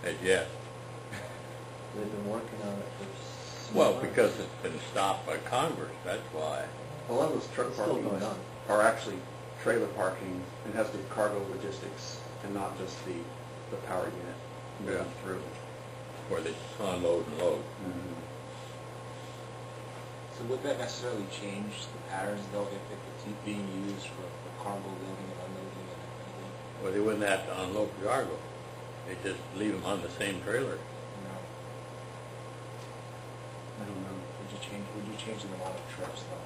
as yet. They've been working on it for some Well, time. because it's been stopped by Congress, that's why. A lot of those truck It's still parkings going on. are actually trailer parking and has to do cargo logistics and not just the power unit moving Yeah. through. Where they unload and load. So would that necessarily change the patterns, though, if it's being used for cargo loading and unloading and everything? Well, they wouldn't have to unload the cargo. They just leave them on the same trailer. No. I don't know. Would you change the amount of trips, though?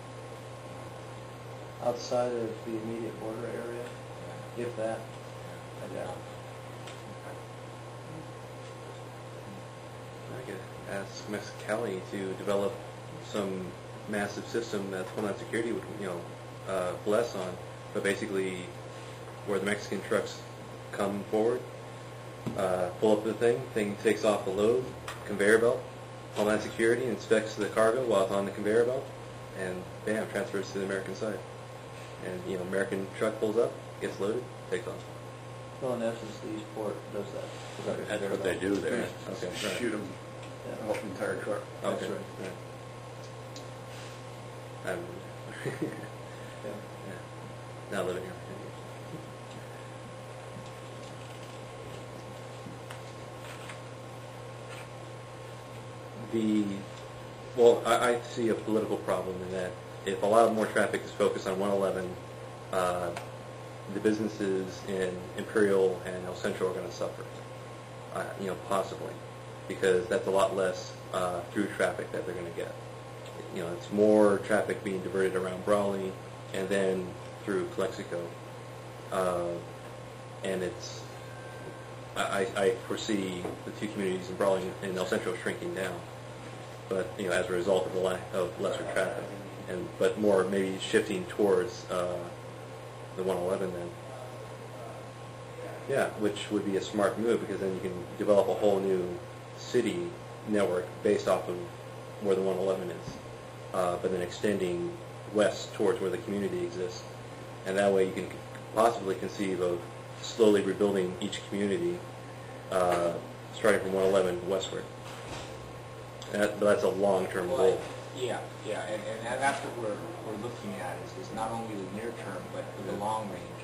Outside of the immediate border area, Yeah. if that, I doubt. I could ask Mexico County to develop some massive system that Homeland Security would, bless on, but basically where the Mexican trucks come forward, pull up the thing takes off the load, conveyor belt, Homeland Security inspects the cargo while it's on the conveyor belt, and bam, transfers to the American side. And, American truck pulls up, gets loaded, takes off. Well, in essence, the Eastport does that. That's what they do there. Okay, right. Shoot them, Yeah. the whole entire truck. Okay. That's right. I'm Yeah. not living here. I see a political problem in that if a lot more traffic is focused on 111, the businesses in Imperial and El Centro are going to suffer, possibly, because that's a lot less through traffic that they're going to get. It's more traffic being diverted around Brawley and then through Calexico, and I foresee the two communities in Brawley and El Centro shrinking down, but as a result of the lack of lesser traffic, but more maybe shifting towards the 111 then. Yeah, which would be a smart move because then you can develop a whole new city network based off of where the 111 is, but then extending west towards where the community exists, and that way you can possibly conceive of slowly rebuilding each community, starting from 111 westward. But that's a long-term goal. Yeah, and that's what we're looking at is not only the near term, but the long range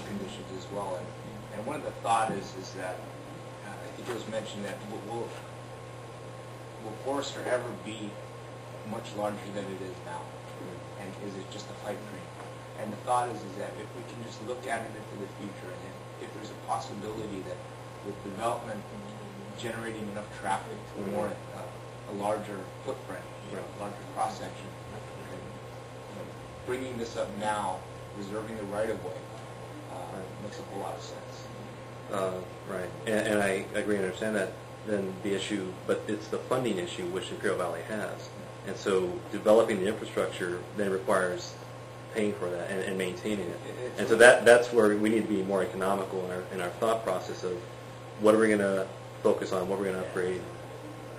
conditions as well. And one of the thought is that I think it was mentioned that will Forrester ever be much larger than it is now? And is it just a pipe dream? And the thought is that if we can just look at it into the future, and if there's a possibility that with development generating enough traffic to warrant a larger footprint, larger cross section, bringing this up now, reserving the right of way, makes a whole lot of sense. Right, and I agree and understand that. Then the issue, but it's the funding issue which Imperial Valley has, and so developing the infrastructure then requires paying for that and maintaining it. And so that's where we need to be more economical in our thought process of what are we going to focus on, what we're going to upgrade,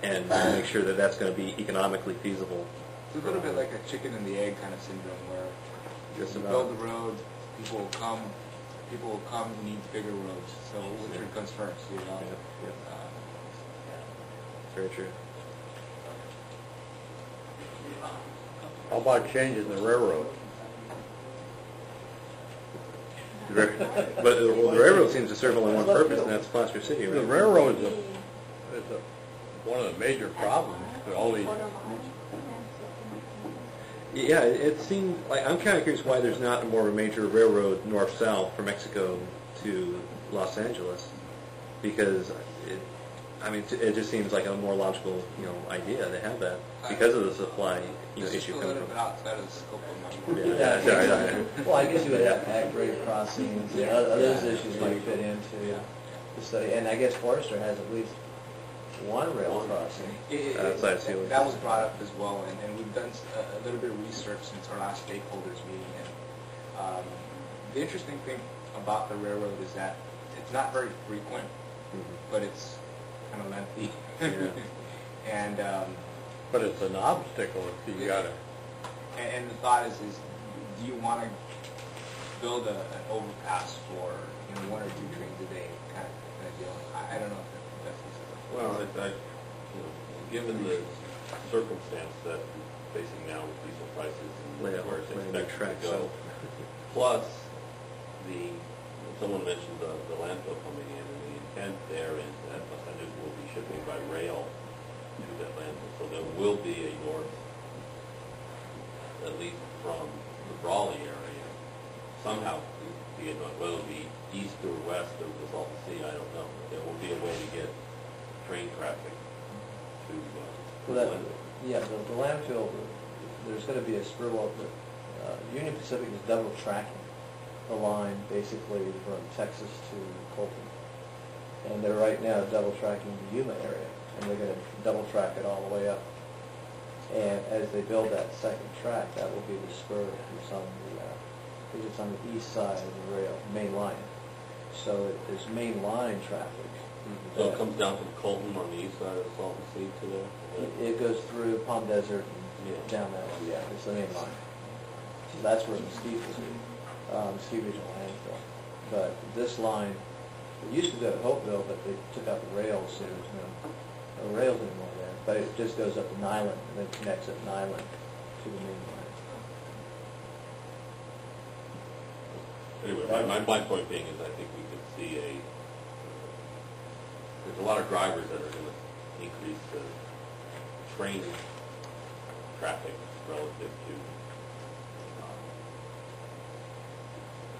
and make sure that that's going to be economically feasible. It's a little bit like a chicken and the egg kind of syndrome, where Just you about. build the road, people will come, who need bigger roads. So which one comes first, Yeah. Very true. How about changing the railroad? But the railroad seems to serve only one purpose, and that's Foster City, right? The railroad is one of the major problems. Yeah, it seemed like I'm kind of curious why there's not more of a major railroad north-south from Mexico to Los Angeles, because it just seems like a more logical idea to have that because of the supply issue a coming little bit from. outside of the scope of my Yeah. Well, I guess you would have ag grade crossings and those issues might fit into the study. And I guess Forrester has at least one rail crossing. Outside of Sealy. That was brought up as well, and we've done a little bit of research since our last stakeholders meeting. And the interesting thing about the railroad is that it's not very frequent, but it's kind of lengthy. And But it's an obstacle if you got to. and the thought is do you want to build an overpass for 1 or 2 trains a day kind of deal? I don't know if that's given the circumstance that we're facing now with diesel prices and Lay out- where it's lay a new expected track, to go, so. plus someone mentioned the landfill coming in, and the intent there is that the tonnage will be shipping by rail to that landfill. So there will be a north, at least from the Brawley area, somehow, be it whether it be east or west of the Salton Sea, I don't know. There will be a way to get train traffic to Well, that, landfill. yeah, the landfill, there's gonna be a spur well, Union Pacific is double tracking the line basically from Texas to Colton. And they're right now double tracking the Yuma area, and they're gonna double track it all the way up. And as they build that second track, that will be the spur that's on the, I think it's on the east side of the rail, main line. So there's main line traffic. So it comes down from Colton on the east side of the Salton Sea to there? It goes through Palm Desert and Yeah. down that way, yeah, it's the main line. So that's where Mesquite will be, Mesquite Regional Landfill. But this line, it used to go to Hopeville, but they took out the rails, so there's no rails anymore there. But it just goes up to Nyland, and then connects at Nyland to the main line. Anyway, my point being is I think we could see there's a lot of drivers that are going to increase the train traffic relative to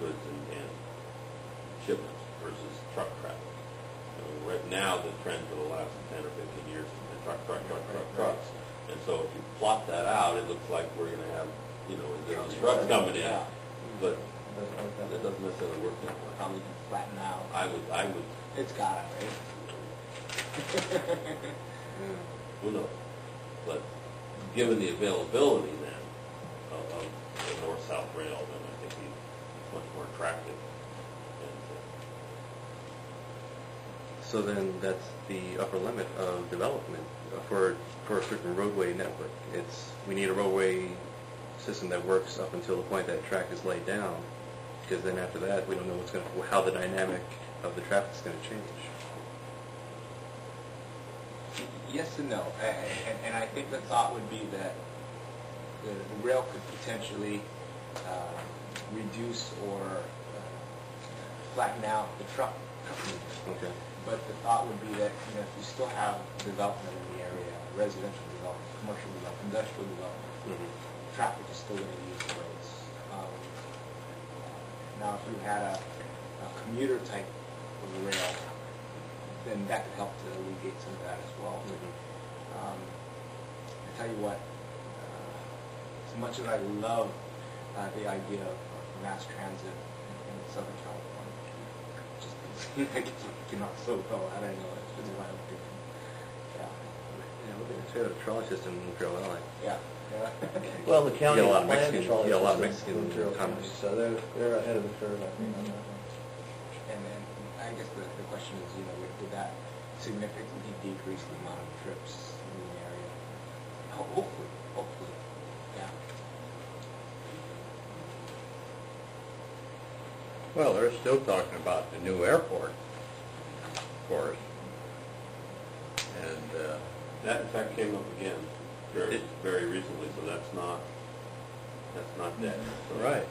goods and shipments versus truck traffic. I mean, right now, the trend for the last 10 or 15 years has been trucks. And so if you plot that out, it looks like we're going to have, there's trucks coming in, but that doesn't necessarily work that way. Probably can flatten out. I would, It's got it, right? who knows? But given the availability then of the north-south rail, then I think it's much more attractive. So then that's the upper limit of development for a certain roadway network. We need a roadway system that works up until the point that track is laid down, because then after that we don't know how the dynamic of the traffic is going to change. Yes and no, and I think the thought would be that the rail could potentially reduce or flatten out the truck movement. Okay. But the thought would be that if you still have development in the area, residential development, commercial development, industrial development, traffic is still going to use the roads. Now, if you had a commuter type of rail, then that could help to alleviate some of that as well. I tell you what, as much as I love the idea of mass transit in Southern California, it just seems like it cannot so well. I don't know. It's just my opinion. Yeah. We're going to say a trolley system in Imperial Valley. Yeah. Well, the county You get a lot of planned Mexican- trolley you get a lot of system Mexican for Imperial County, commerce. so they're ahead of the curve, I think, on that one. And then I guess the question is, would that significantly decrease the amount of trips in the area? Hopefully, yeah. Well, they're still talking about the new airport, of course. And That in fact came up again very recently, so that's not dead. So- right,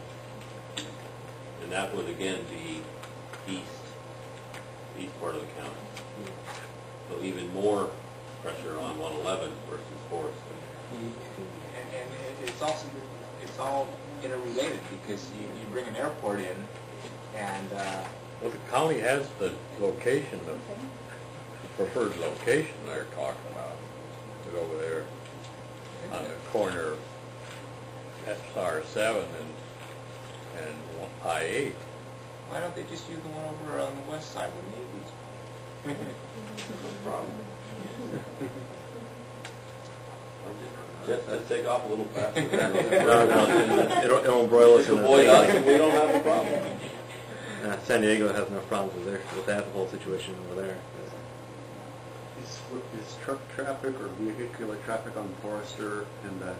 And that would again be east part of the county. So even more pressure on 111 versus Forrester. And it's all interrelated because you bring an airport in and well, the county has the location, the preferred location they're talking about, is over there on the corner of SR7 and I-8. why don't they just use the one over on the west side with Navy's? No problem. Just take off a little faster. It'll embroil us Just in avoid us, that. and we don't have a problem. San Diego has enough problems with that whole situation over there. Is truck traffic or vehicular traffic on Forrester and you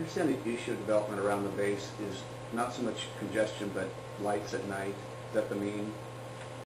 understand the issue of development around the base is not so much congestion but lights at night? Is that the main